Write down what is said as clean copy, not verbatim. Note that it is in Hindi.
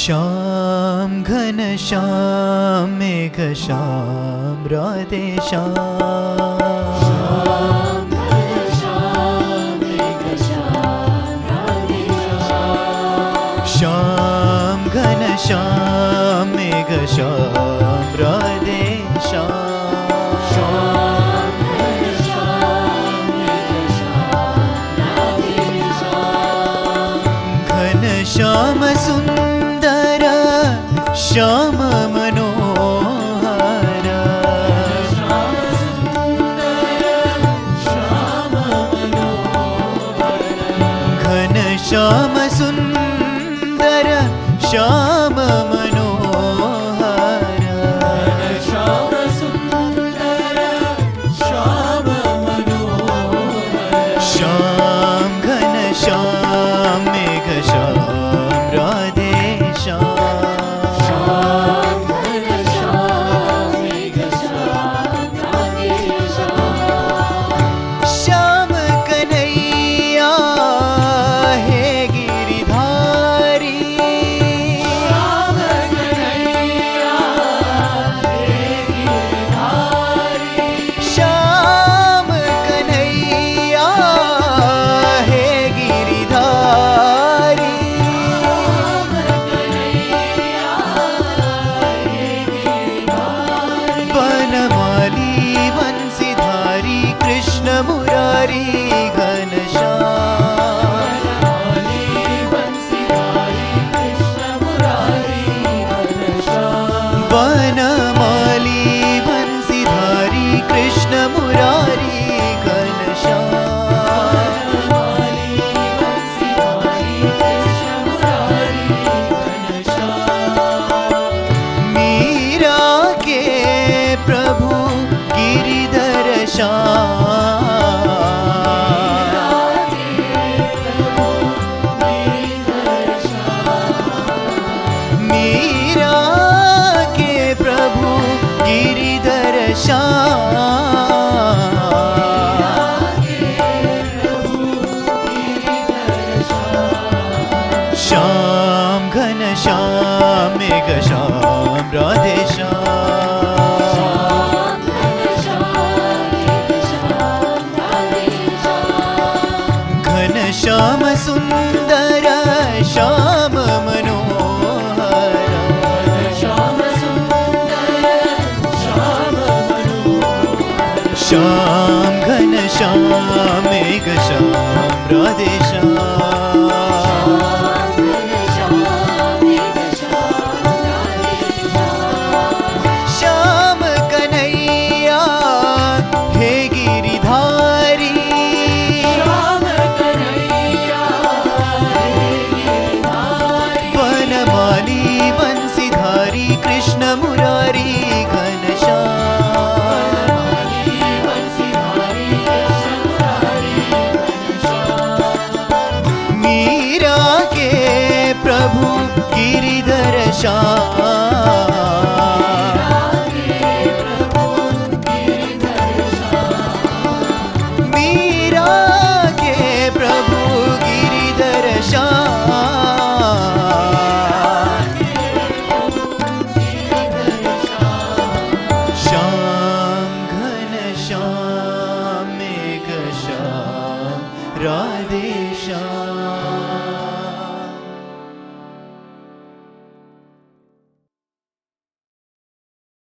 श्याम घन श्याम मेघ श्याम राधे श्याम घन श्याम मेघ श्याम राधे श्याम घन श्याम मेघ श्याम राधे श्याम घन श्याम मेघ श्याम राधे घन श्याम सुंदर श्याम मनोहर श्याम सुंदर श्याम मनोहर घन श्याम सुंदर श्याम मनोहर श्याम सुंदर श्याम मनोहर श्याम घन श्याम मेघ श्याम राधे श्याम घन श्याम मेघ श्याम राधे श्याम कन्हैया हे गिरिधारी श्याम कन्हैया हे गिरधारी श्याम कन्हैया हे गिरिधारी वनमाली बंसीधारी कृष्ण मुरारी घनश्याम वनमाली बंसीधारी कृष्ण मुरारी मीरा के प्रभु गिरिधर मीरा के प्रभु गिरिधर श्याम घन श्याम मेघ श्याम राधे घन श्याम सुंदर श्याम मनोहर श्याम घन श्याम मेघ श्याम राधे श्याम कन्हैया हे गिरिधारी वनमाली बंसीधारी कृष्ण मुरारी मीरा के प्रभु गिरिधर मीरा के प्रभु गिरिधर श्याम घन श्याम मेघ श्याम राधे